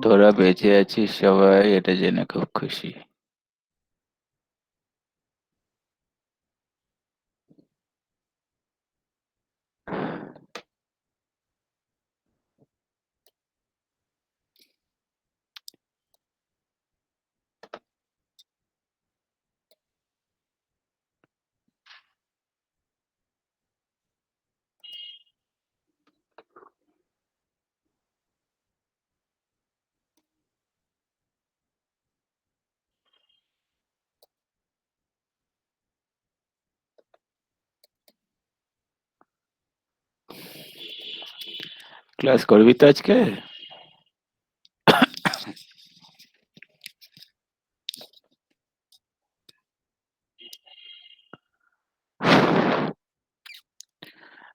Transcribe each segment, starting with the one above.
তোরা বেঁচে আছিস সবাই, এটা জেনে খুব খুশি। ক্লাস করবি তো আজকে?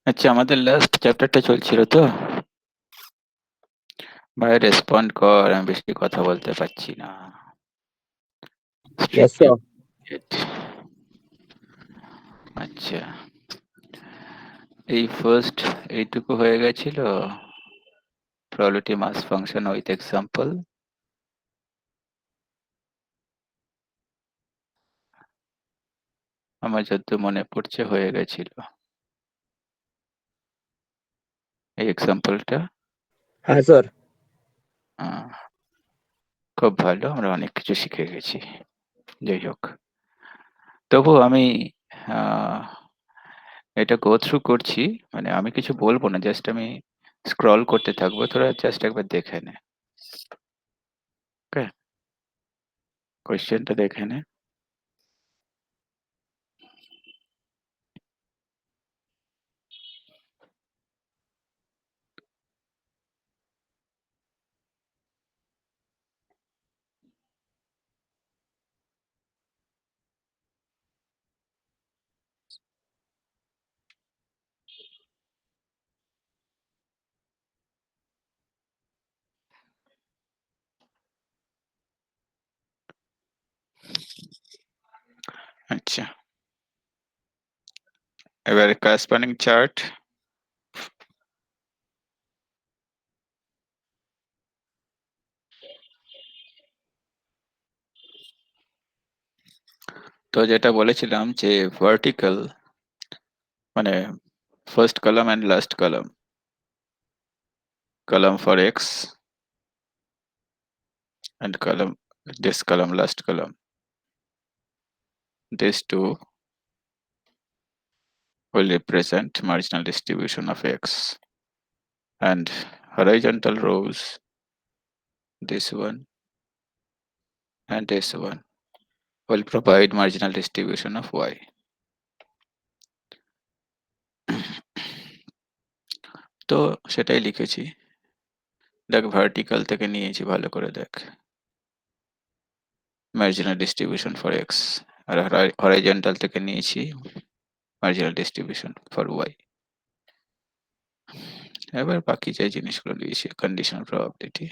আচ্ছা, আমাদের লাস্ট চ্যাপ্টারটা চলছিল তো। ভাই রেসপন্ড কর, আমি বেশি কথা বলতে পারছি না। Yes, strictly. sir. আচ্ছা, এই ফার্স্ট এইটুকু হয়ে গেছিল। Probability mass function with example. আমার যত মনে পড়ছে হয়ে গেছিল এই এক্সাম্পলটা। হ্যাঁ স্যার। খুব ভালো, আমরা অনেক কিছু শিখে গেছি। যাই হোক, তবু আমি আহ, এটা গো থ্রু করছি। মানে আমি কিছু বলবো না, জাস্ট আমি স্ক্রল করতে থাকবো, তোরা জাস্ট একবার দেখে নে। ওকে, কোয়েশ্চেনটা দেখে নে। আচ্ছা, এবারে কারেসপন্ডিং চার্ট। তো যেটা বলেছিলাম যে ভার্টিক্যাল মানে first column and last column, column for x and column, this column, last column, these two will represent marginal distribution of x, and horizontal rows, this one and this one, will provide marginal distribution of y. তো সেটাই লিখেছি। দেখ, vertical থেকে নিয়েছি, ভালো করে দেখ। marginal distribution for x, আর হরাইজন্টাল থেকে নিয়েছি marginal distribution for y। এবার বাকি যে জিনিসগুলো দিয়েছি, কন্ডিশনাল প্রবাবিলিটি।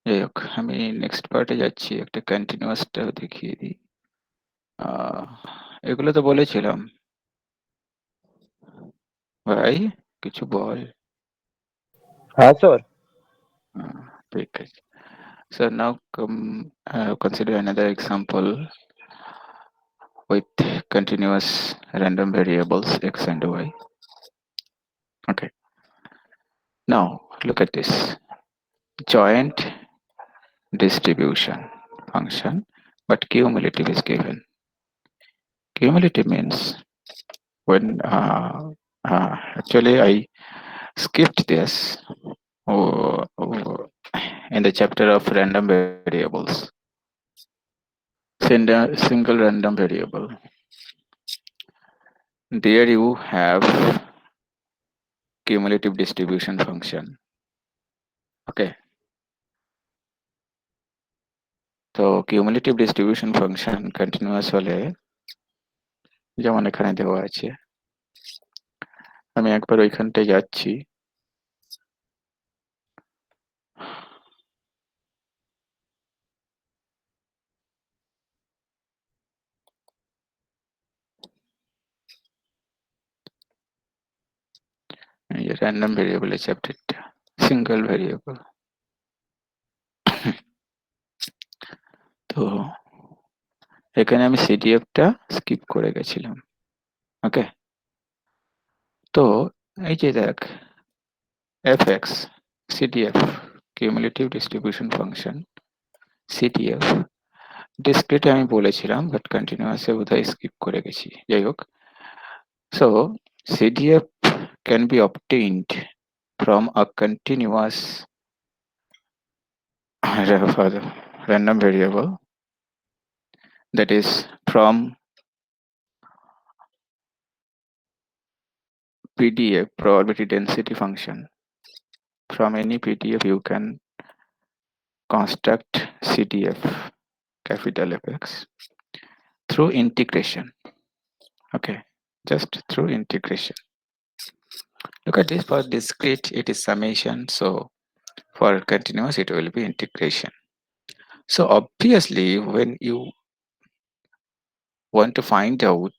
যাই হোক, আমি নেক্সট পার্টে যাচ্ছি, একটা কন্টিনিউয়াসটা দেখিয়ে দিই। আহ, এগুলো তো বলেছিলাম। ভাই কিছু বল। হ্যাঁ স্যার। আহ, ঠিক আছে। So now consider another example with continuous random variables x and y. Okay. Now look at this joint distribution function, but cumulative is given. Cumulative means when actually I skipped this in the chapter of random variables. Single random variable. There you have cumulative distribution function. Okay. তো cumulative distribution function continuous হলে যেমন এখানে দেওয়া আছে, আমি একবার ওইখানটায় যাচ্ছি। Random ভেরিয়েবলের চ্যাপ্টারটা, সিঙ্গেল ভেরিয়েবল। তো এখানে আমি সিডিএফটা স্কিপ করে গেছিলাম। ওকে, তো এই যে দেখ, FX, CDF, cumulative distribution function, CDF, ডিসক্রিটে আমি বলেছিলাম, বাট কন্টিনিউয়াসে বোধহয় স্কিপ করে গেছি, যাই হোক। So CDF can be obtained from a continuous random variable, that is from PDF, probability density function. From any PDF you can construct CDF, capital FX, through integration. Okay, just through integration. Look at this, for discrete it is summation, so for continuous it will be integration. So obviously when you want to find out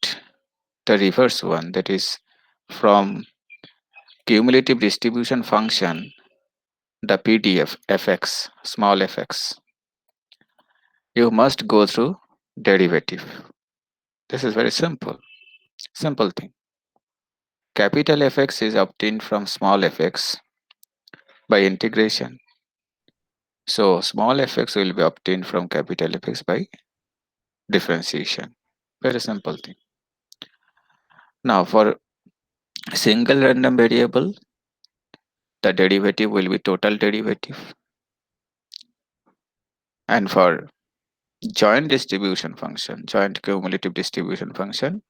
the reverse one, that is from cumulative distribution function, the PDF fx, small fx, you must go through derivative. This is very simple thing. Capital Fx is obtained from small fx by integration, so small fx will be obtained from capital Fx by differentiation. Very simple thing. Now for single random variable, the derivative will be total derivative, and for joint distribution function, joint cumulative distribution function,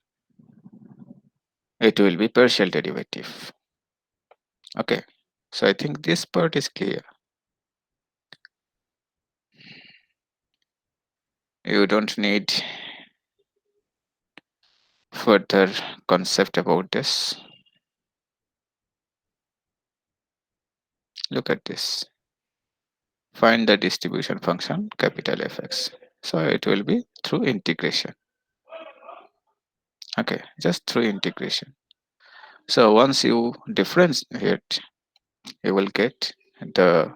it will be partial derivative. Okay, so I think this part is clear. You don't need further concept about this. Look at this. Find the distribution function capital Fx. So it will be through integration. Okay, just through integration. So once you differentiate, you will get the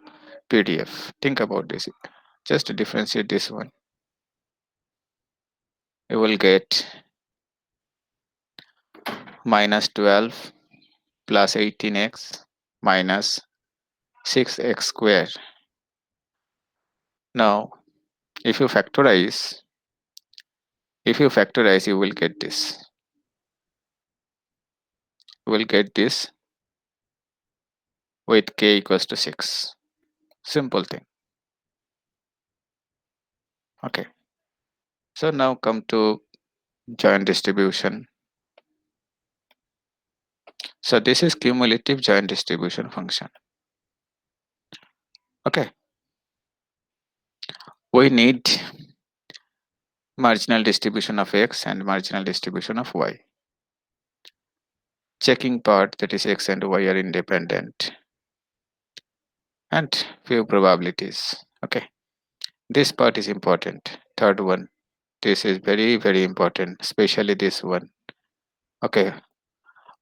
PDF. Think about this. Just differentiate this one. You will get minus 12 plus 18x minus 6x square. Now, if you factorize, you will get this. You will get this with k equals to 6. Simple thing. Okay. So now come to joint distribution. So this is cumulative joint distribution function. Okay. We need marginal distribution of x and marginal distribution of y. Checking part, that is x and y are independent, and few probabilities. Okay. This part is important. Third one. This is very important, especially this one. Okay.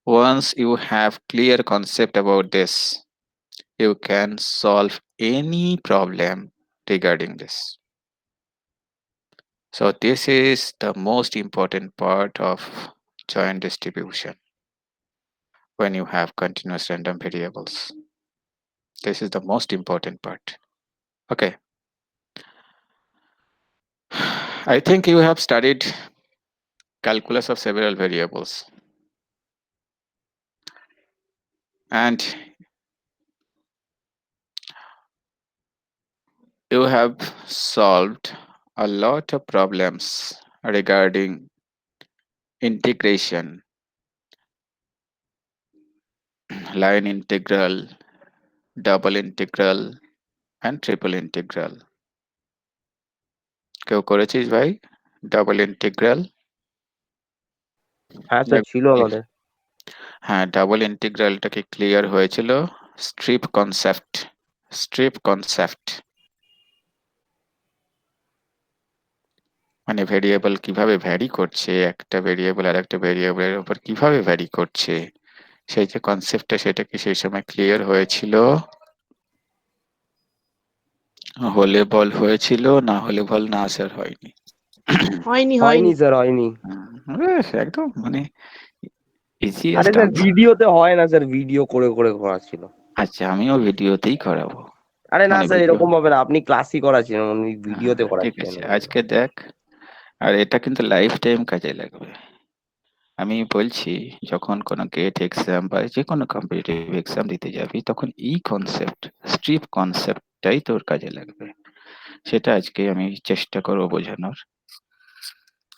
Once you have clear concept about this, you can solve any problem regarding this. So this is the most important part of joint distribution when you have continuous random variables. This is the most important part. Okay. I think you have studied calculus of several variables, and you have solved a lot of problems regarding integration, line integral, double integral, and triple integral. কেউ করেছিস ভাই double integral? হ্যাঁ sir, ছিল আমাদের। হ্যাঁ, double ইন্টিগ্রালটা কি clear হয়েছিল? Strip concept মানে ভেরিয়েবল কিভাবে ভ্যারি করছে, একটা ভেরিয়েবল আর একটা ভেরিয়েবলের উপর কিভাবে ভ্যারি করছে, সেই যে কনসেপ্টটা, সেটা কি সেই সময় ক্লিয়ার হয়েছিল? হলে বল হয়েছিল, না হলে বল না স্যার হয়নি। হয়নি হয়নি হয়নি স্যার, হয়নি। একদম মানে আরে ইজিয়েস্ট স্যার আনসার। ভিডিওতে হয় না স্যার, ভিডিও করে করে করা ছিল। আচ্ছা, আমিও ভিডিওতেই করাবো। আরে না মানে স্যার, ভিডিও, এরকম হবে না, আপনি ক্লাসই করাচ্ছেন, উনি ভিডিওতে ঠিক করাচ্ছেন আছে, ওগুলো। আজকে দেখ। আর এটা কিন্তু লাইফ টাইম কাজে লাগবে। আমি বলছি, যখন কোনো গেট এক্সাম বা যে কোনো কম্পিটিটিভ এক্সাম দিতে যাবি, তখন এই কনসেপ্ট, স্ট্রিপ কনসেপ্টটাই তোর কাজে লাগবে। সেটা আজকে আমি চেষ্টা করবো বোঝানোর।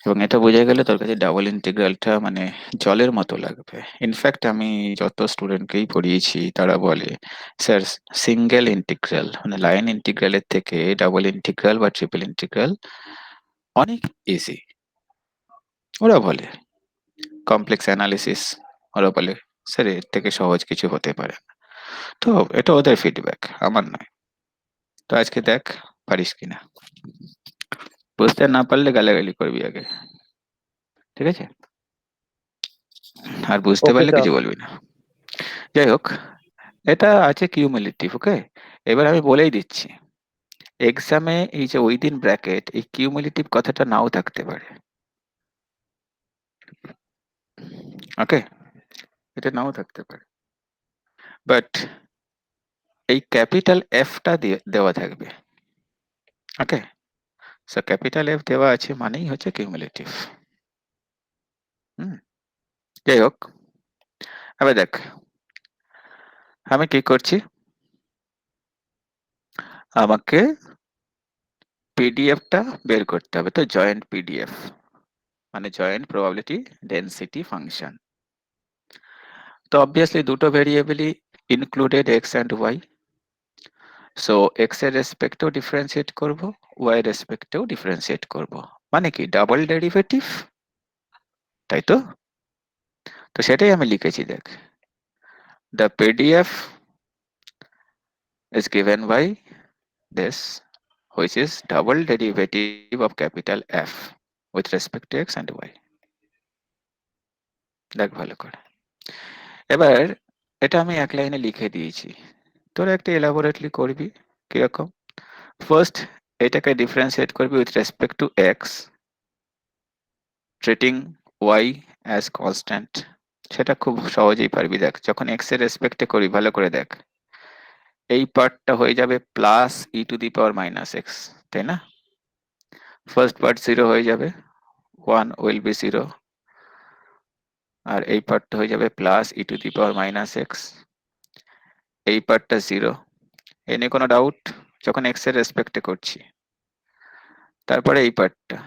এবং এটা বোঝা গেলে তোর কাছে ডাবল ইন্টিগ্রালটা মানে জলের মতো লাগবে। ইনফ্যাক্ট আমি যত স্টুডেন্টকেই পড়িয়েছি তারা বলে, স্যার সিঙ্গেল ইন্টিগ্রাল মানে লাইন ইন্টিগ্রালের থেকে ডাবল ইন্টিগ্রাল বা ট্রিপল ইন্টিগ্রাল অনেক ইজি। ওরা বলে কমপ্লেক্স অ্যানালিসিস, ওরা বলে স্যার এর থেকে সহজ কিছু হতে পারে না। তো এটা ওদের ফিডব্যাক, আমার নয়। তো আজকে দেখ পারিস কিনা। বুঝতে না পারলে গালাগালি করবি আগে, ঠিক আছে? আর বুঝতে ওকে পারলে স্যার। কিছু বলবি না। যাই হোক, এটা আছে কিউমুলেটিভ, ওকে? এবার আমি বলেই দিচ্ছি, এক্সামে এই যে উইদিন ব্র্যাকেট, এই কিউমুলেটিভ কথাটা নাও থাকতে পারে, ওকে? এটা নাও থাকতে পারে, বাট এই ক্যাপিটাল এফটা দিয়ে দেওয়া থাকবে, ওকে? সো ক্যাপিটাল এফ দেওয়া আছে মানেই হচ্ছে কিউমুলেটিভ। হুম, যাই হোক, এবার দেখ আমি কি করছি। আমাকে পিডিএফটা বের করতে হবে, তো জয়েন্ট পিডিএফ মানে জয়েন্ট প্রবাবিলিটি ডেনসিটি ফাংশন। তো অবভিয়াসলি দুটো ভেরিয়েবলই included X and Y. So X এর রেসপেক্টেও ডিফারেন্সিয়েট করব, ওয়াই এর রেসপেক্টেও ডিফারেন্সিয়েট করব। মানে কি ডাবল ডেরিভেটিভ, তাই তো? তো সেটাই আমি লিখেছি, দেখ। The PDF is given by this, which is double derivative of capital F with respect to x and y. দেখ ভালো করে। এবার এটা আমি এক লাইনে লিখে দিয়েছি, তোরা একটা এলাবোরেটলি করবি। কিরকম? ফার্স্ট এটাকে ডিফারেন্সিয়েট করবি with respect to x, treating y as constant. সেটা খুব সহজেই পারবি। দেখ যখন এক্স এর রেসপেক্টে করি, ভালো করে দেখ, এই পার্টটা হয়ে যাবে plus E to the power minus x, তাই না? ফার্স্ট পার্ট জিরো হয়ে যাবে, ওয়ান উইল বি জিরো। আর এই পার্টটা হয়ে যাবে plus E to the power minus x, এই পার্টটা জিরো। এ নিয়ে কোনো ডাউট? যখন এক্স এর রেসপেক্টে করছি। তারপরে এই পার্টটা,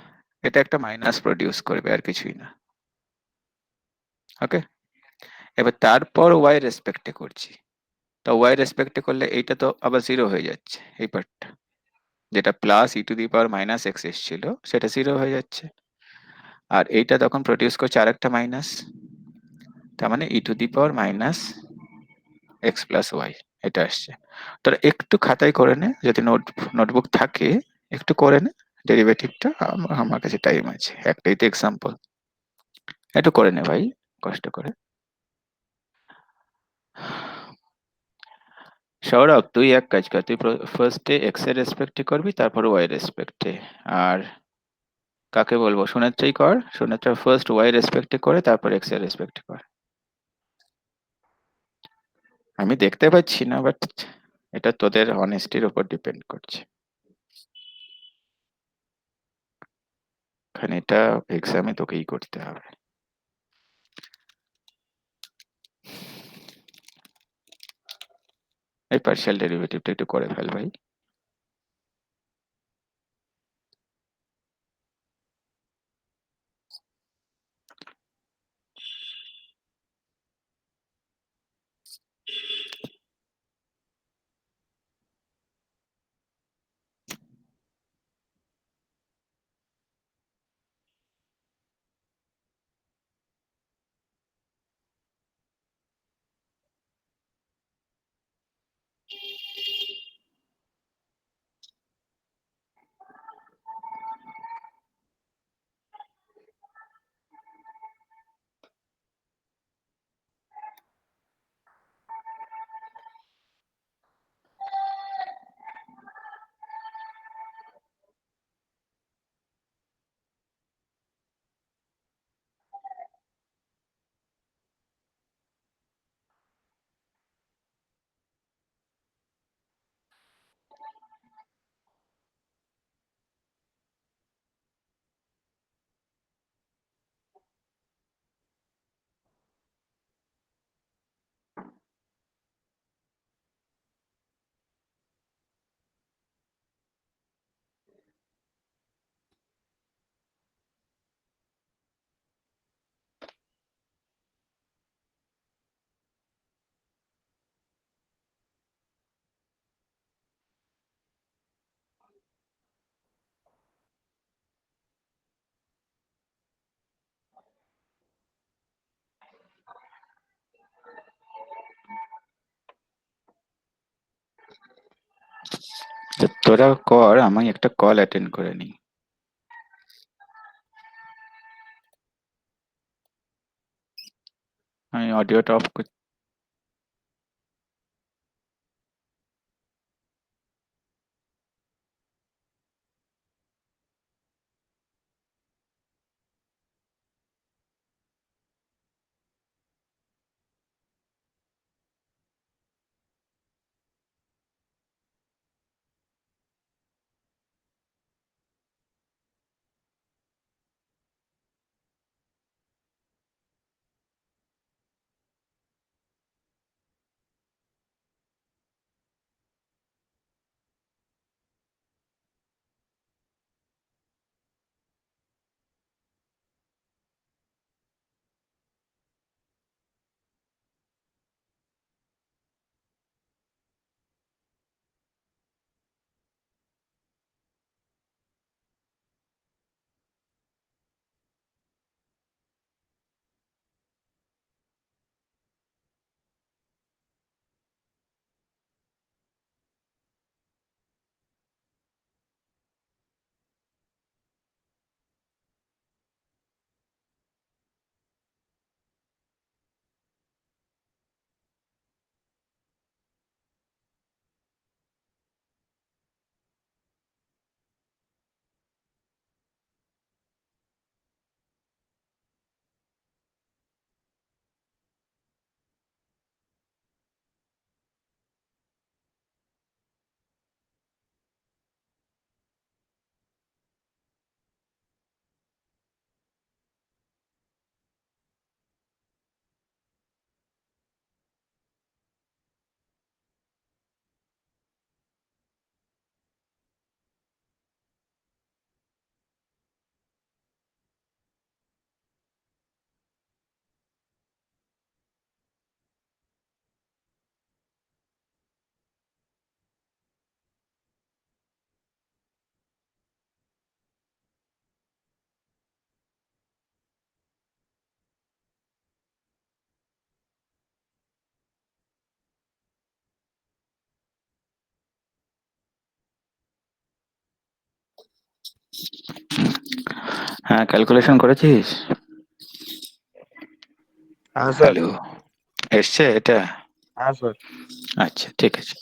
এটা একটা মাইনাস প্রডিউস করবে, আর কিছুই না, ওকে? এবার তারপর ওয়াই রেসপেক্টে করছি, তো ওয়াই রেসপেক্টে করলে এইটা তো আবার জিরো হয়ে যাচ্ছে, এই পার্টটা যেটা plus E to the power minus x এসেছিল সেটা জিরো হয়ে যাচ্ছে। আর এইটা তখন প্রডিউস করছে আরেকটা মাইনাস, তার মানে E to the power minus X plus Y, এটা আসছে। তোরা একটু খাতায় করে নে, যদি নোটবুক থাকে একটু করে নে ডেরিভেটিভটা। আমার কাছে টাইম আছে, একটাই তো এক্সাম্পল, একটু করে নে ভাই, কষ্ট করে। সৌরভ তুই এক কাজ কর, তুই ফার্স্টে এক্স এর রেসপেক্টে করবি, তারপর ওয়াই রেসপেক্টে। আর কাকে বলবো? সুনেত্রাই কর, সুনেত্রা ফার্স্ট ওয়াই রেসপেক্টে করে তারপর এক্স এর রেসপেক্টে কর। আমি দেখতে পাচ্ছি না, বাট এটা তোদের অনেস্টির উপর ডিপেন্ড করছে। কারণ এটা এক্সামে তোকেই করতে হবে। এই পার্শিয়াল ডেরিভেটিভটা একটু করে ফেল ভাই। তোরা কর, আমি একটা কল অ্যাটেন্ড করে নিই। আমি অডিওটা অফ করছি। হ্যাঁ, ক্যালকুলেশন করেছিস? হ্যাঁ স্যার। হ্যালো, এসছে এটা? হ্যাঁ স্যার। আচ্ছা, ঠিক আছে।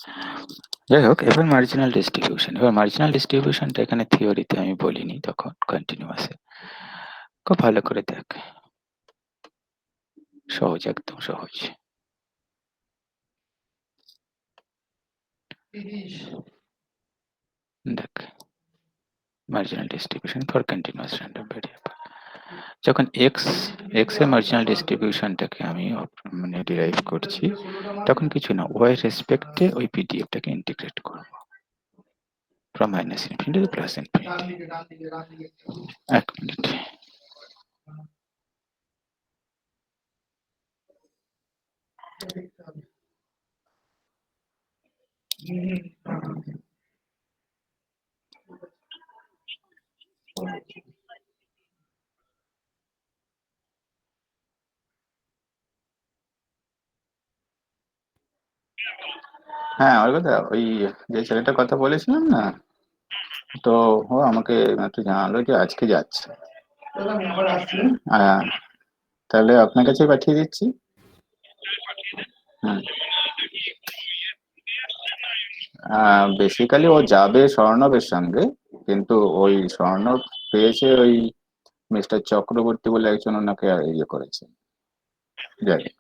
যাই হোক, এবার মার্জিনাল ডিস্ট্রিবিউশন। এবার মার্জিনাল ডিস্ট্রিবিউশনটা এখানে থিওরিতে আমি বলিনি, তখন কন্টিনিউয়াসে। খুব ভালো করে দেখ, সহজ, একদম সহজ। দেখ, marginal distribution for continuous random variable. যখন এক্স এর মার্জিনাল ডিস্ট্রিবিউশনটাকে আমি মানে ডিরাইভ করছি, তখন কিছু না, ওয়াই রেসপেক্টে ওই পিডিএফটাকে ইন্টিগ্রেট করব from minus infinity two plus infinity. এক মিনিট। হ্যাঁ, ওর কথা, ওই যে ছেলেটার কথা বলেছিলাম না, তো ও আমাকে একটু জানালো যে আজকে যাচ্ছে। হ্যাঁ, তাহলে আপনার কাছে পাঠিয়ে দিচ্ছি। হুম। বেসিক্যালি ও যাবে স্বর্ণবের সঙ্গে, কিন্তু ওই স্বর্ণব পেয়েছে ওই মিস্টার চক্রবর্তী বলে একজন, ওনাকে ইয়ে করেছে। যাই হোক।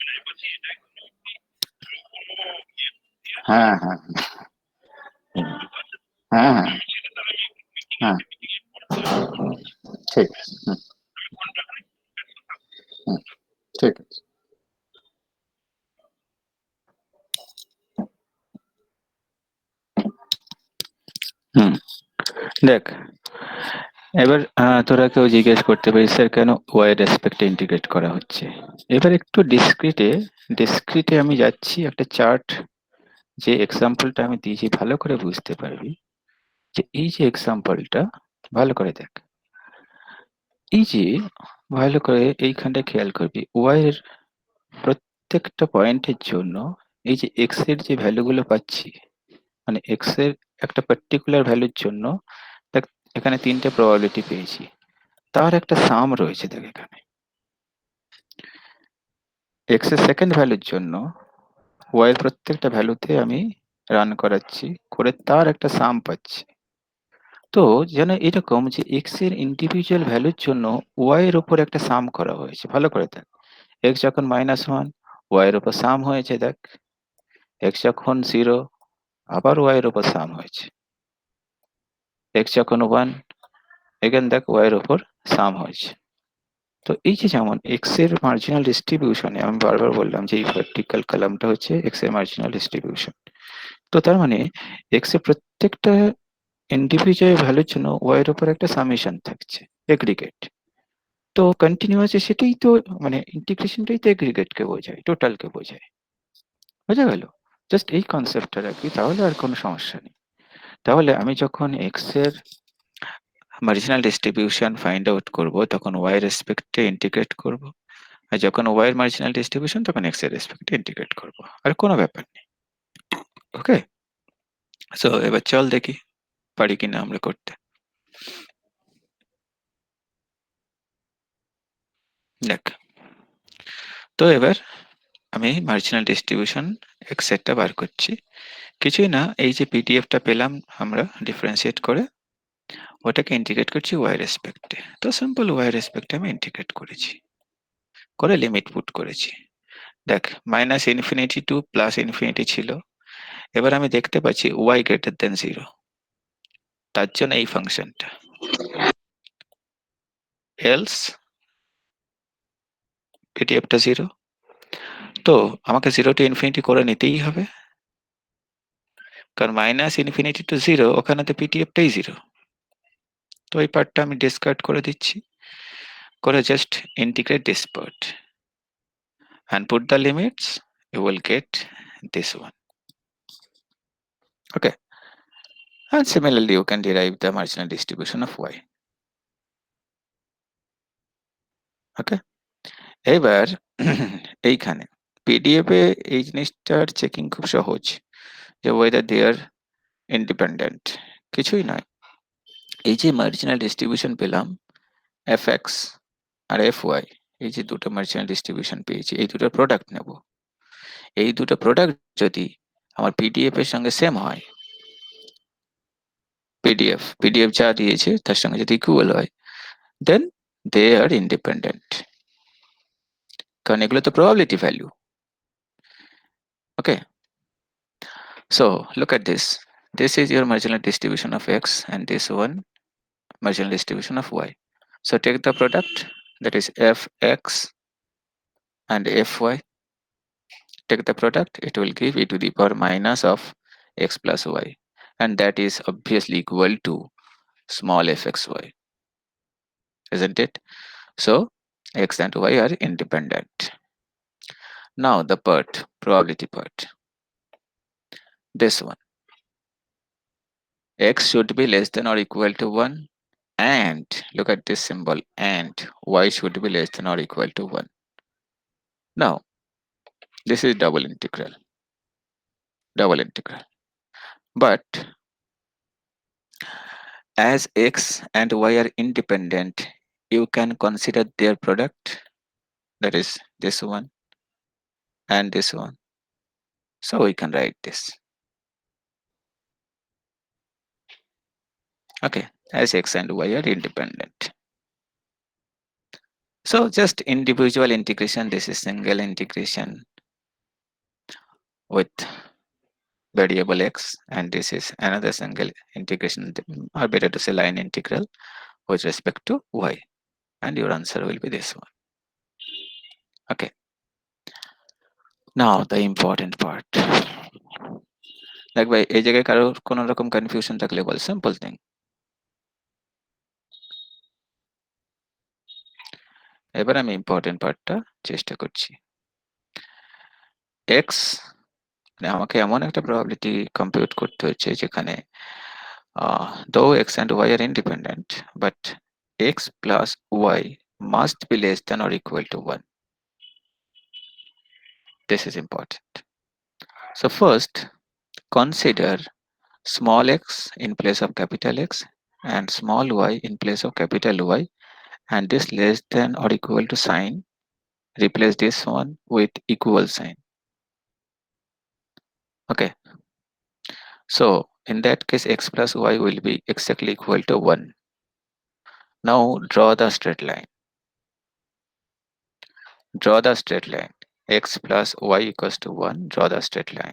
হ্যাঁ, হ্যাঁ, হ্যাঁ, হ্যাঁ, হ্যাঁ, ঠিক আছে। হুম, হুম, ঠিক আছে। হুম, দেখ, এবার তোরা কেউ জিজ্ঞেস করতে পারিস স্যার কেন ওয়াই রেসপেক্টে ইন্টিগ্রেট করা হচ্ছে। এবার একটু ডিসক্রিটে আমি যাচ্ছি, একটা চার্ট, যে এক্সাম্পলটা আমি দিয়েছি ভালো করে বুঝতে পারবি। যে এই যে এক্সাম্পলটা, ভালো করে দেখ, এই যে ভালো করে এইখানটা খেয়াল করবি, ওয়াই এর প্রত্যেকটা পয়েন্টের জন্য এই যে এক্স এর যে ভ্যালুগুলো পাচ্ছি, মানে এক্স এর একটা পার্টিকুলার ভ্যালুর জন্য দেখ এখানে ৩ টে প্রবাবিলিটি পেয়েছি। তার একটা সাম রয়েছে দেখ এখানে। x এর সেকেন্ড ভ্যালুর জন্য y এর প্রত্যেকটা ভ্যালুতে আমি রান করাচ্ছি, করে তার একটা সাম পাচ্ছি। তো যেন এরকম যে x এর ইন্ডিভিজুয়াল ভ্যালুর জন্য y এর উপর একটা সাম করা হয়েছে। ভালো করে দেখ। x যখন -1 y এর উপর সাম হয়েছে দেখ। x যখন 0 আবার y এর উপর সাম হয়েছে। x যখন 1 এগেন দেখ y এর উপর সাম হয়েছে। তো এই যে যেমন x এর মার্জিনাল ডিস্ট্রিবিউশনে আমি বারবার বললাম যে এই ভার্টিক্যাল কলামটা হচ্ছে x এর মার্জিনাল ডিস্ট্রিবিউশন। তো তার মানে x এর প্রত্যেকটা ইন্ডিভিজুয়াল ভ্যালুর জন্য y এর উপর একটা সামেশন থাকছে, এগ্রিগেট। তো কন্টিনিউয়াস সেটাই তো মানে ইন্টিগ্রেশনটাই তো এগ্রিগেটকে বোঝায়, টোটালকে বোঝায়। বোঝা গেল? জাস্ট এই কনসেপ্টটা রাখি, তাহলে আর কোনো সমস্যা নেই। তাহলে আমি যখন x এর মার্জিনাল ডিস্ট্রিবিউশন ফাইন্ড আউট করব তখন y এর রেসপেক্টে ইন্টিগ্রেট করব। আর যখন y এর মার্জিনাল ডিস্ট্রিবিউশন তখন x এর রেসপেক্টে ইন্টিগ্রেট করব। আর কোনো ব্যাপার নেই। ওকে? সো এবার চল দেখি পারি কিনা আমরা করতে। দেখ, তো এবার আমি মার্জিনাল ডিস্ট্রিবিউশন x এরটা বার করছি। কিছুই না, এই যে পিডিএফটা পেলাম আমরা ডিফারেন্সিয়েট করে, ওটাকে ইন্টিগ্রেট করছি y রেসপেক্টে। তো সিম্পল y রেসপেক্টে আমি ইন্টিগ্রেট করেছি, করে লিমিট পুট করেছি। দেখ -ইনফিনিটি টু +ইনফিনিটি ছিল। এবার আমি দেখতে পাচ্ছি y গ্রেটার দেন 0, তার জন্য এই ফাংশনটা। এলস পিডিএফটা 0, তো আমাকে 0 টু ইনফিনিটি করে নিতেই হবে, কারণ -ইনফিনিটি টু 0 ওখানে তো পিডিএফটাই 0। তো এই পার্টটা আমি ডিসকার্ড করে দিচ্ছি, করে just integrate this part and put the limits, you will get this one. Okay, and similarly you can derive the marginal distribution of y. Okay, এবার এইখানে পিডিএফ এ এই জিনিসটার চেকিং খুব সহজ, যে whether they are independent। কিছুই নয়, এই যে মার্জিনাল ডিস্ট্রিবিউশন পেলাম fx আর fy, এই যে দুটো মার্জিনাল ডিস্ট্রিবিউশন পেয়েছি, এই দুটোর প্রোডাক্ট নেব। এই দুটো প্রোডাক্ট যদি আমার পিডিএফ এর সঙ্গে সেম হয়, পিডিএফ যা দিয়েছে তার সঙ্গে যদি ইকুয়াল হয়, দেন দে আর ইন্ডিপেন্ডেন্ট, কারণ এগুলো তো probability value. Okay, so look at this is your marginal distribution of x and this one marginal distribution of y. So take the product, that is fx and fy. Take the product, it will give e to the power minus of x plus y, and that is obviously equal to small fxy, isn't it? So x and y are independent. Now the probability part, this one, x should be less than or equal to 1, and look at this symbol, and y should be less than or equal to 1. Now this is double integral, but as x and y are independent, you can consider their product, that is this one and this one. So we can write this, okay, as x and y are independent. So just individual integration, this is single integration with variable x, and this is another single integration, or better to say line integral with respect to y, and your answer will be this one. Okay, now the important part. Like by এই জায়গায় কারোর কোনো রকম confusion থাকলে বল, simple thing. এবার আমি important পার্টটা চেষ্টা করছি। x মানে আমাকে এমন একটা প্রবাবিলিটি কম্পিউট করতে হচ্ছে যেখানে though x and y are independent, but x plus y must be less than or equal to 1. This is important. So first consider small x in place of capital X and small y in place of capital Y, and this less than or equal to sign, replace this one with equal sign. Okay, so in that case x plus y will be exactly equal to 1. Now draw the straight line. Draw the straight line. X plus y equals to 1. Draw the straight line.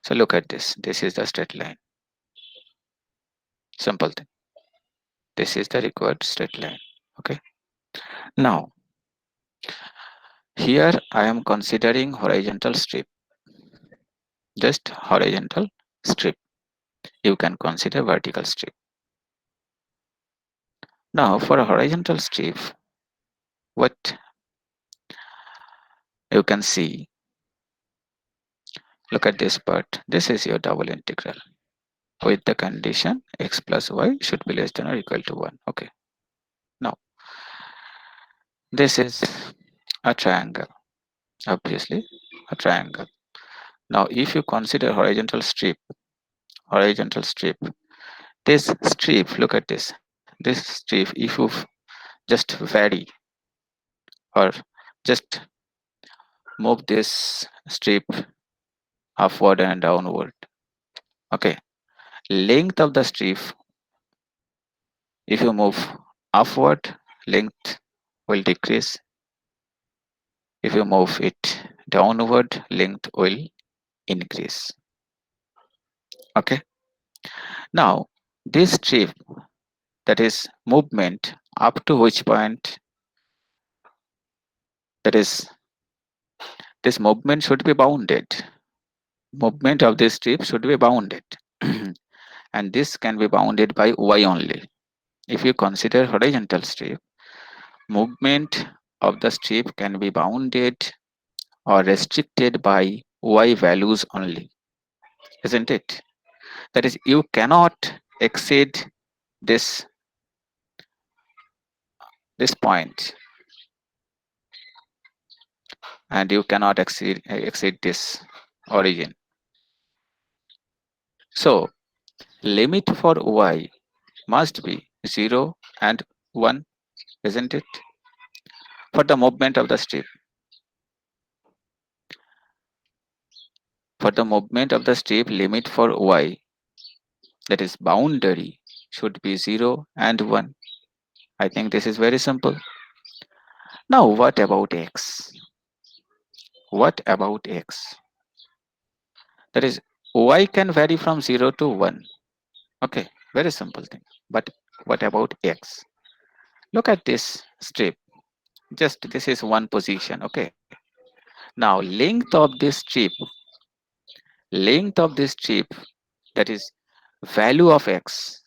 So look at this. This is the straight line. Simple thing. This is the required straight line. Okay. Now here I am considering horizontal strip. Just horizontal strip. You can consider vertical strip. Now for a horizontal strip, what you can see, look at this part. This is your double integral with the condition x plus y should be less than or equal to 1. Okay. Now this is a triangle, obviously a triangle. Now if you consider horizontal strip, this strip, look at this strip, if you just vary or just move this strip upward and downward, okay, length of the strip, if you move upward, length will decrease. If you move it downward, length will increase. Okay. Now this strip, that is movement up to which point, that is this movement should be bounded. Movement of this strip should be bounded. And this can be bounded by y only. If you consider horizontal strip, movement of the strip can be bounded or restricted by y values only, isn't it? That is, you cannot exceed this this point, and you cannot exceed this origin. So limit for y must be 0 and 1, isn't it? For the movement of the strip, limit for y, that is boundary, should be 0 and 1. I think this is very simple. Now what about x? What about x? That is, y can vary from 0 to 1. Okay, very simple thing. But what about x? Look at this strip. Just this is one position. Okay. Now length of this strip, that is value of x,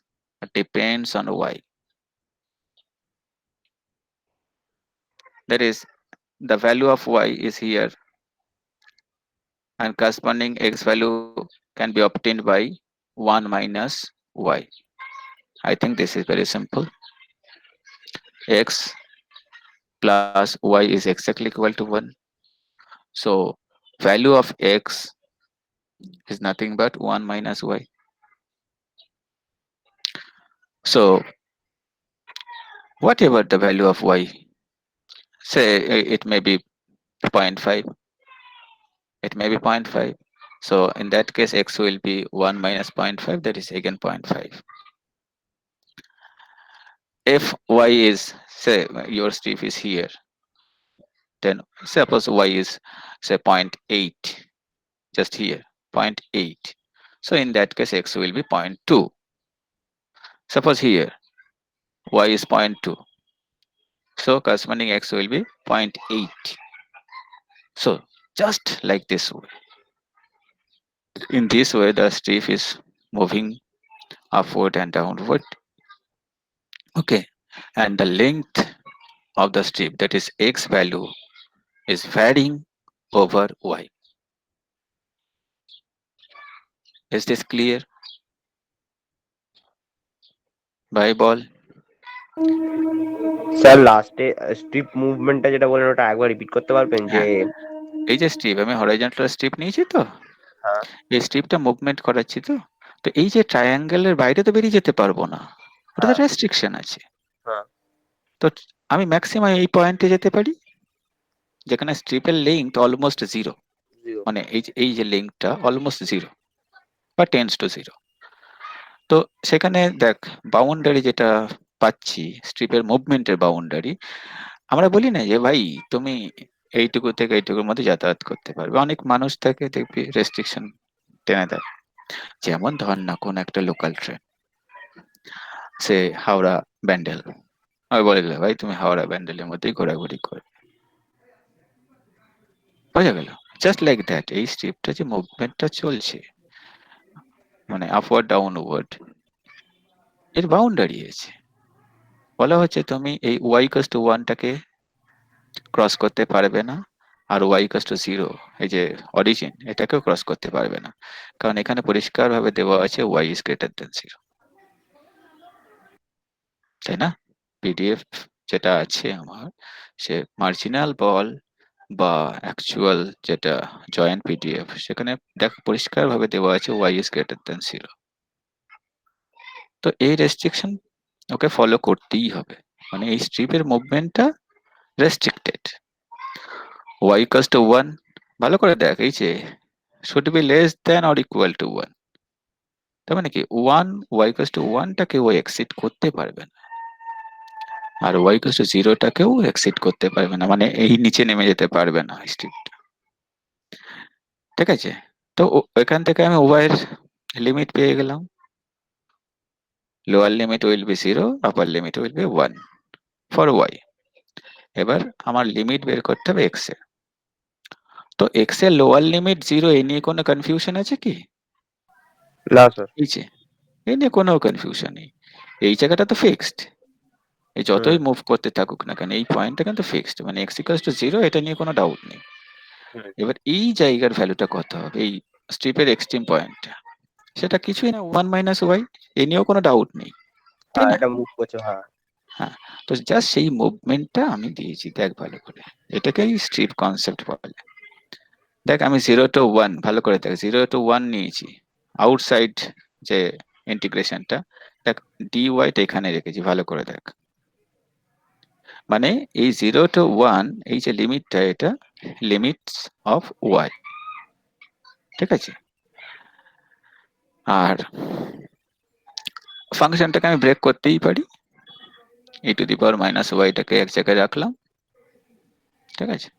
depends on y. That is, the value of y is here, and corresponding x value can be obtained by 1 minus y. I think this is very simple. X plus y is exactly equal to 1. So value of x is nothing but 1 minus y. So whatever the value of y, say it may be 0.5, it may be 0.5. So in that case, x will be 1 minus 0.5, that is again 0.5. If y is, say your strip is here, then suppose y is say 0.8, just here, 0.8. So in that case, x will be 0.2. Suppose here y is 0.2, so corresponding x will be 0.8. So just like this way, in this way the strip is moving upward and downward. Okay, and the length of the strip, that is x value, is varying over y. Is this clear? Bye ball. Sir লাস্টে strip মুভমেন্টটা যেটা বলেন ওটা একবার repeat করতে পারবেন যে হ্যাঁ, এই যে স্ট্রিপ, আমি হরাইজন্টাল স্ট্রিপ নিয়েছি তো, হ্যাঁ এই স্ট্রিপটা মুভমেন্ট করাচ্ছি তো, তো এই যে ট্রায়াঙ্গেলের বাইরে তো বেরিয়ে যেতে পারবো না, ওটাতে হ্যাঁ রেস্ট্রিকশন আছে। হ্যাঁ তো আমি ম্যাক্সিমাম এই পয়েন্টে যেতে পারি যেখানে স্ট্রিপের লেন্থ অলমোস্ট জিরো, জিরো। মানে এই যে লেন্থটা অলমোস্ট জিরো বা টেন্স টু জিরো। তো সেখানে দেখ, বাউন্ডারি যেটা পাচ্ছি, স্ট্রিপের মুভমেন্টের বাউন্ডারি, আমরা বলি না যে ভাই তুমি এইটুকু থেকে এইটুকুর মধ্যে যাতায়াত করতে পারবে, অনেক মানুষ থাকে দেখবি রেস্ট্রিকশন টেনে দেয়। যেমন ধর না কোন একটা লোকাল ট্রেন, সে হাওড়া ব্যান্ডেল, আমি বলে দিলাম ভাই তুমি হাওড়া ব্যান্ডেলের মধ্যেই ঘোরাঘুরি করে, বোঝা গেল? জাস্ট লাইক দ্যাট এই স্ট্রিপটা যে মুভমেন্টটা চলছে, মানে আপওয়ার্ড ডাউনওয়ার্ড, এর বাউন্ডারি আছে। বলা হচ্ছে তুমি এই ওয়াই ইকুয়ালস টু ওয়ানটাকে ক্রস করতে পারবে না, আর ওয়াই ইকুয়ালস টু জিরো, এই যে অরিজিন, এটাকেও ক্রস করতে পারবে না, কারণ এখানে পরিষ্কার ভাবে দেওয়া আছে Y is greater than zero, তাই না? পিডিএফ যেটা আছে আমার, সে মার্জিনাল বল বা অ্যাকচুয়াল যেটা জয়েন্ট পিডিএফ, সেখানে দেখ পরিষ্কার ভাবে দেওয়া আছে Y is greater than zero. তো এই রেস্ট্রিকশন ওকে ফলো করতেই হবে, মানে এই স্ট্রিপের মুভমেন্টটা restricted. Y equals to one, ভালো করে দেখ, এই যে should be less than or equal to one, তার মানে কি ওয়ান, ওয়াই ইকুয়ালস টু ওয়ানটাকে ও এক্সিড করতে পারবে না, আর ওয়াই ইকুয়ালস টু জিরোটাকেও এক্সিড করতে পারবে না, মানে এই নিচে নেমে যেতে পারবে না স্ট্রিপটা, ঠিক আছে? তো এখান থেকে আমি উভয়ের লিমিট পেয়ে গেলাম, lower limit will be zero, upper limit will be one for y. এবার আমার লিমিট বের করতে হবে এক্স এর। তো এক্স এর লোয়ার লিমিট জিরো, এ নিয়ে কোনো কনফিউশন আছে কি? না স্যার। এই যে, এ নিয়ে কোনো কনফিউশন নেই, এই জায়গাটা তো ফিক্সড, এই হুম যতই মুভ করতে থাকুক না কেন এই পয়েন্টটা কিন্তু ফিক্সড, মানে এক্স ইকুয়ালস টু জিরো, এটা নিয়ে কোনো ডাউট নেই। হুম। এবার এই জায়গার ভ্যালুটা কত হবে, এই স্ট্রিপের এক্সট্রিম পয়েন্টটা, সেটা কিছুই না, ওয়ান মাইনাস ওয়াই, এ নিয়েও কোনো ডাউট নেই, তাই হ্যাঁ না? এটা মুভ করছে, হ্যাঁ। হ্যাঁ, তো জাস্ট সেই মুভমেন্টটা আমি দিয়েছি, দেখ ভালো করে, এটাকেই স্ট্রিপ কনসেপ্ট বলে। দেখ আমি জিরো টু ওয়ান, ভালো করে দেখ, জিরো টু ওয়ান নিয়েছি, আউটসাইড যে ইন্টিগ্রেশনটা, দেখ ডি ওয়াইটা এখানে রেখেছি, ভালো করে দেখ, মানে এই জিরো টু ওয়ান, এই যে লিমিটটা, এটা লিমিটস অফ ওয়াই, ঠিক আছে? আর ফাংশনটাকে আমি ব্রেক করতেই পারি, ই টু দি পাওয়ার মাইনাস ওয়াইটাকে এক জায়গায় রাখলাম, ঠিক আছে?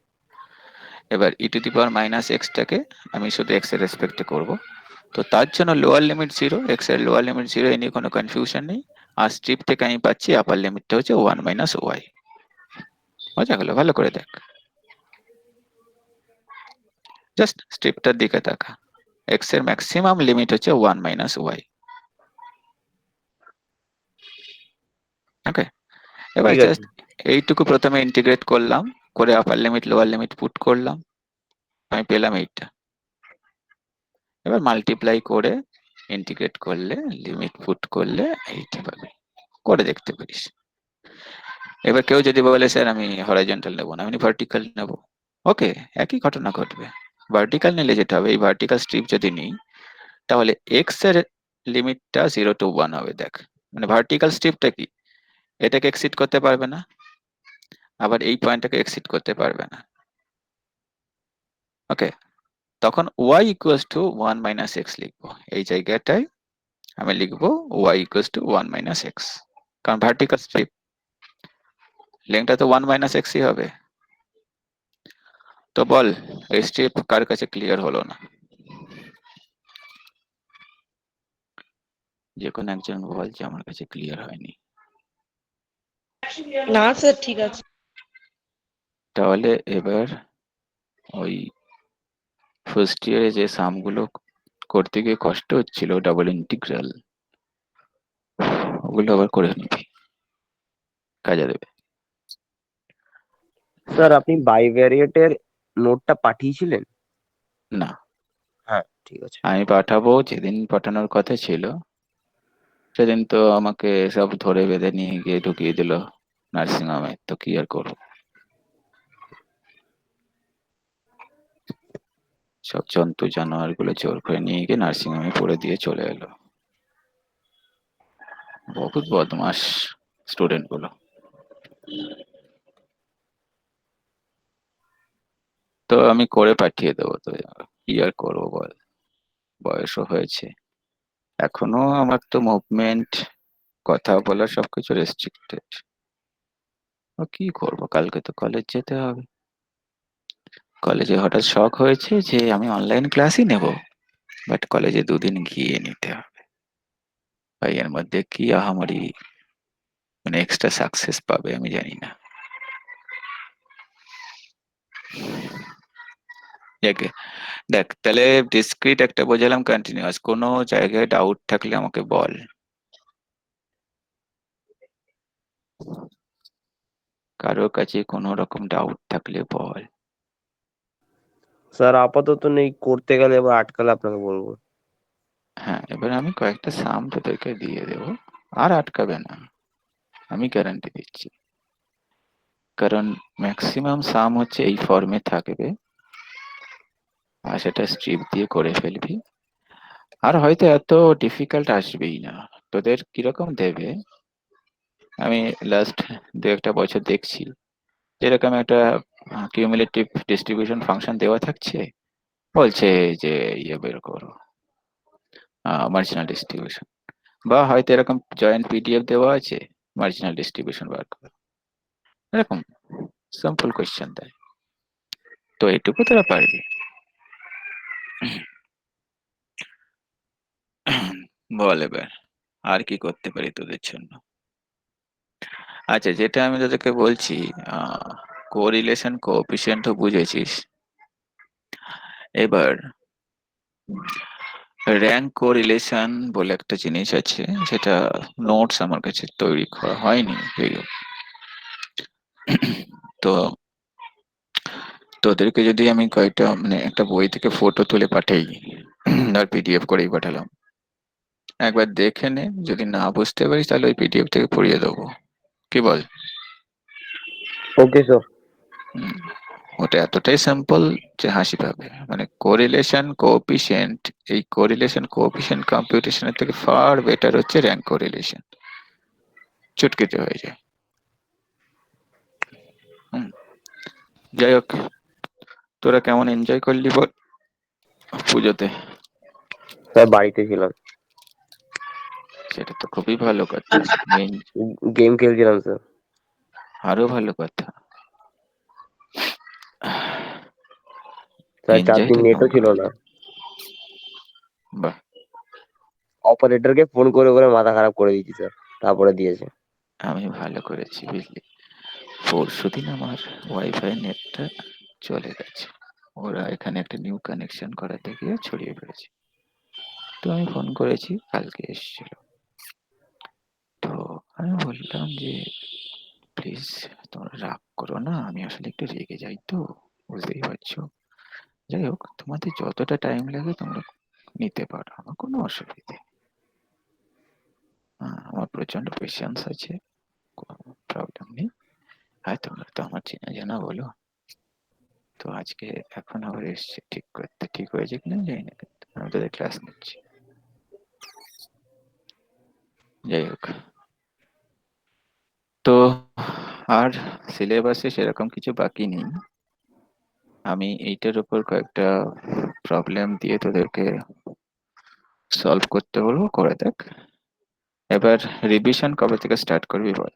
এবার ই টু দি পাওয়ার মাইনাস এক্সটাকে আমি শুধু এক্স এর রেসপেক্টে করবো, তো তার জন্য লোয়ার লিমিট জিরো, এক্স এর লোয়ার লিমিট জিরো, এ নিয়ে কোনো কনফিউশন নেই। আর স্ট্রিপ থেকে আমি পাচ্ছি আপার লিমিটটা হচ্ছে ওয়ান মাইনাস ওয়াই, বোঝা গেল? ভালো করে দেখ, জাস্ট স্ট্রিপটার দিকে তাকা, এক্স এর ম্যাক্সিমাম লিমিট হচ্ছে ওয়ান মাইনাস ওয়াই, ওকে? এবার ঠিক আছে। জাস্ট এইটুকু প্রথমে ইন্টিগ্রেট করলাম, করে আপার লিমিট লোয়ার লিমিট পুট করলাম, আমি পেলাম এইটা। এবার মাল্টিপ্লাই করে ইন্টিগ্রেট করলে, লিমিট পুট করলে এইটা পাবে, করে দেখতে পারিস। এবার কেউ যদি বলে স্যার আমি হরাইজন্টাল নেবো না, আমি ভার্টিক্যাল নেবো, ওকে, একই ঘটনা ঘটবে। ভার্টিক্যাল নিলে যেটা হবে, এই ভার্টিক্যাল স্ট্রিপ যদি নিই, তাহলে এক্স এর লিমিটটা জিরো টু ওয়ান হবে, দেখ, মানে ভার্টিক্যাল স্ট্রিপটা কি, এটাকে এক্সিড করতে পারবে না, আবার এই পয়েন্টটাকে এক্সিড করতে পারবে না, ওকে? তখন y equals to one minus x লিখবো, এই জায়গাটায় আমি লিখবো y equals to one minus x, কারণ ভার্টিক্যাল স্ট্রিপ লেংথটা তো ওয়ান মাইনাস এক্সই হবে। তো বল, এই স্ট্রিপ কার কাছে ক্লিয়ার হলো না? যে কোনো একজন বল যে আমার কাছে ক্লিয়ার হয়নি। না স্যার, ঠিক আছে। তাহলে এবার ওই ফার্স্ট ইয়ারে যে সামগুলো করতে গিয়ে কষ্ট হচ্ছিল, ডাবল ইন্টিগ্রাল, ওগুলো আবার করে নিবি, কাজে দেবে। স্যার আপনি বাইভ্যারিয়েটের নোটটা পাঠিয়েছিলেন? না, হ্যাঁ ঠিক আছে। আমি পাঠাবো, যেদিন পাঠানোর কথা ছিল সেদিন তো আমাকে সব ধরে বেঁধে নিয়ে গিয়ে ঢুকিয়ে দিল নার্সিং হোমে, তো কি আর করবো, সব জন্তু জানোয়ার গুলো জোর করে নিয়ে গিয়ে নার্সিং হোমে পড়ে দিয়ে চলে এলো। বহুত বদমাস স্টুডেন্ট গুলো। তো আমি করে পাঠিয়ে দেবো, তো কি আর করবো বল, বয়সও হয়েছে। এখনো আমার তো মুভমেন্ট, কথা বলা সবকিছু রেস্ট্রিক্টেড। কি করব, কালকে তো কলেজ যেতে হবে। কলেজে হঠাৎ শখ হয়েছে যে আমি অনলাইন ক্লাসই নেব, বাট কলেজে দুদিন গিয়ে নিতে হবে। ভাই এর মধ্যে কি আহামরি মানে এক্সট্রা সাকসেস পাবে আমি জানি না। যাকে দেখ তাহলে, ডিসক্রিট একটা বোঝালাম, কন্টিনিউয়াস কোনো জায়গায় ডাউট থাকলে আমাকে বল। কারোর কাছে কোনো রকম ডাউট থাকলে বল। স্যার আপাতত নেই, করতে গেলে এবার আটকালে আপনাকে বলবো। হ্যাঁ, এবার আমি কয়েকটা সাম তোদেরকে দিয়ে দেবো, আর আটকাবে না, আমি গ্যারান্টি দিচ্ছি। কারণ ম্যাক্সিমাম সাম হচ্ছে এই ফর্মে থাকবে, আর সেটা স্ট্রিপ দিয়ে করে ফেলবি। আর হয়তো এত ডিফিকাল্ট আসবেই না। তোদের কিরকম দেবে, আমি লাস্ট দু একটা বছর দেখছি, যেরকম একটা কিউমুলেটিভ ডিস্ট্রিবিউশন ফাংশন দেওয়া থাকছে, বলছে যে ইয়ে বের করো, মার্জিনাল ডিস্ট্রিবিউশন, বা হয়তো এরকম জয়েন্ট পিডিএফ দেওয়া আছে, মার্জিনাল ডিস্ট্রিবিউশন বার করো, এরকম সিম্পল কোয়েশ্চেন দেয়। তো এটুকু তোরা পারবি। বল এবার আর কি করতে পারি তোদের জন্য। আচ্ছা, যেটা আমি তোদেরকে বলছি, কোরিলেশন কোএফিসিয়েন্টও বুঝেছিস। এবার র্যাঙ্ক কোরিলেশন বলে একটা জিনিস আছে, যেটা নোটস আমার কাছে তৈরি করা হয়নি যদিও। তো তোদেরকে যদি আমি কয়েকটা মানে একটা বই থেকে ফটো তুলে পাঠাই, আর পিডিএফ করেই পাঠালাম, একবার দেখে নে, যদি না বুঝতে পারিস তাহলে ওই পিডিএফ থেকে পড়িয়ে দেবো, কি বল? Okay sir. হুম, ওটা এতটাই সিম্পল যে হাসি পাবে। মানে কোরিলেশন কোএফিসিয়েন্ট, এই কোরিলেশন কোএফিসিয়েন্ট কম্পিউটেশনের থেকে ফার বেটার হচ্ছে র্যাঙ্ক কোরিলেশন, চুটকিতে হয়ে যায়। হুম, যাই হোক, তোরা কেমন এনজয় করলি বল পুজোতে? স্যার বাড়িতে ছিলাম। সেটা তো খুবই ভালো কথা। মেন, গেম খেলছিলাম স্যার। আরো ভালো কথা। স্যার চার এনজয় দিন তো নেটও ছিল কমপ্লিট। না। বাহ, অপারেটরকে ফোন করে করে মাথা খারাপ করে দিয়েছি স্যার, তারপরে দিয়েছে। আমি ভালো করেছি বুঝলি। পরশুদিন আমার ওয়াইফাই নেটটা চলে গেছে, ওরা এখানে একটা নিউ কানেকশন করাতে গিয়ে ছড়িয়ে পড়েছে। তো আমি ফোন করেছি, কালকে এসেছিল। তো আমি বললাম যে প্লিজ তোমরা রাগ করো না, আমি আসলে একটু রেগে যাই তো, বুঝতেই পারছো। যাই হোক, তোমাদের যতটা টাইম লাগে তোমরা নিতে পারো, আমার কোনো অসুবিধে নেই। আমার প্রচন্ড পেশেন্স আছে, কোনো প্রবলেম নেই। আর তোমরা তো আমার চেনা জানা বলো। তো আজকে এখন আবার এসছে ঠিক করতে, ঠিক হয়েছে কিনা জানি না, কিন্তু আমি তোদের ক্লাস নিচ্ছি। যাই হোক, তো আর সিলেবাসে সেরকম কিছু বাকি নেই। আমি এইটার উপর কয়েকটা প্রবলেম দিয়ে তোদেরকে সলভ করতে বলবো, করে দেখ। এবার রিভিশন কবে থেকে স্টার্ট করবি বল?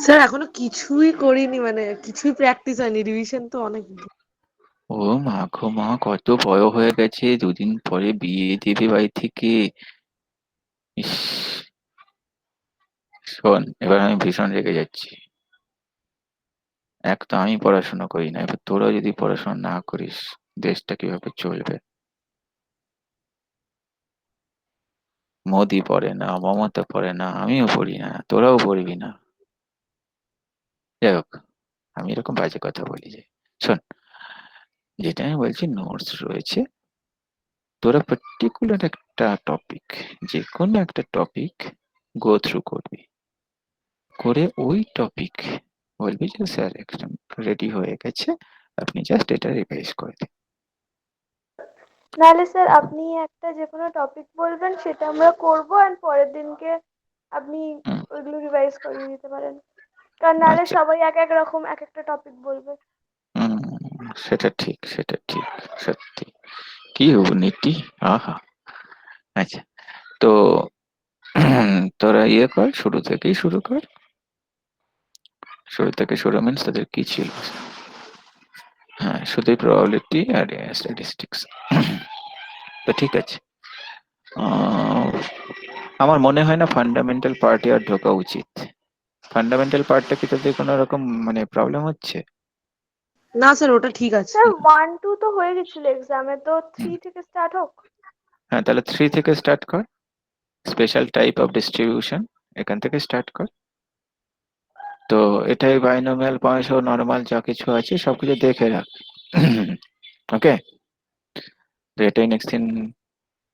স্যার এখনো কিছুই করিনি, মানে কিছুই প্র্যাকটিস হয়নি, রিভিশন তো অনেক ও মা গো মা, কত বড় হয়ে গেছে, দুদিন পরে বিয়ে দিবি বাড়ি থেকে। ইস, শোন, এবার আমি ভীষণ রেগে যাচ্ছি। এক তো আমি পড়াশোনা করি না, এবার তোরা যদি পড়াশোনা না করিস, দেশটা কিভাবে চলবে? মোদি পড়ে না, মমতা পড়ে না, আমিও পড়ি না, তোরাও পড়বি না। যাই হোক, আমি এরকম বাজে কথা বলি যে, শোন, যেটা আমি বলছি নোটস রয়েছে, তোরা পার্টিকুলার একটা টপিক, যে কোনো একটা টপিক গো থ্রু করবি, করে ওই টপিক বলবি যে স্যার একদম রেডি হয়ে গেছে, আপনি জাস্ট এটা রিভাইজ করে দিন। নাহলে স্যার আপনি একটা যে কোনো টপিক বলবেন সেটা আমরা করবো, এন্ড পরের দিনকে আপনি হুম, ওইগুলো রিভাইজ করিয়ে দিতে পারেন, কারণ নাহলে আচ্ছা। সবাই এক এক রকম এক একটা টপিক বলবে। হুম, সেটা ঠিক, সেটা ঠিক। সত্যি। কি নীতি! আহা! আচ্ছা। তো তোরা ইয়ে কর, শুরু থেকেই শুরু কর। শুরু থেকে শুরু মিন্স তাদের কি ছিল? হ্যাঁ, শুধুই প্রবাবিলিটি আর স্ট্যাটিস্টিক্স। তো ঠিক আছে। আহ, আমার মনে হয় না ফান্ডামেন্টাল পার্টে আর ঢোকা উচিত। ফান্ডামেন্টাল পার্টটা কি তোদের কোনো রকম মানে প্রবলেম হচ্ছে? না স্যার, ওটা ঠিক আছে। স্যার 1 2 তো হয়ে গেছিল এক্সামে, তো 3 থেকে স্টার্ট হোক। হ্যাঁ, তাহলে 3 থেকে স্টার্ট কর। স্পেশাল টাইপ অফ ডিস্ট্রিবিউশন এখান থেকে স্টার্ট কর। তো এটাই বাইনোমিয়াল পয়েন্টস নর্মাল যা কিছু আছে সবকিছু দেখে রাখ। ওকে, তো এটাই নেক্সট দিন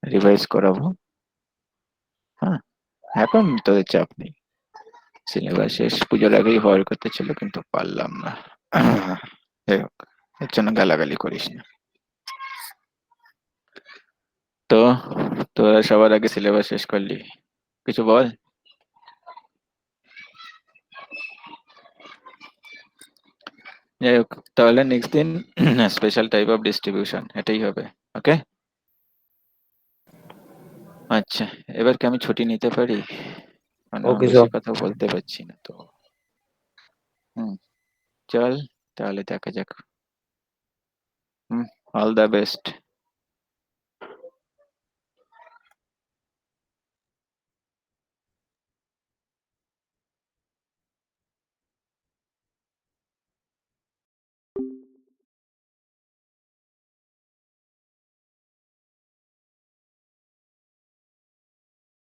রিভাইজ করাবো। হ্যাঁ, এখন তোদের চাপ নেই। সিলেবাস শেষ পুজোর আগেই হওয়ার কথা ছিল, কিন্তু পারলাম না। যাই হোক, এর জন্য গালাগালি করিস না। তো তোরা সবার আগে সিলেবাস শেষ করলি, কিছু বল। যাই হোক, তাহলে নেক্সট দিন স্পেশাল টাইপ অফ ডিস্ট্রিবিউশন এটাই হবে। ওকে, আচ্ছা। এবার কি আমি ছুটি নিতে পারি? মানে আমি ওকে বেশি স্যার। কথা বলতে পারছি না তো। হুম, চল, তাহলে দেখা যাক। হুম, অল দ্য বেস্ট।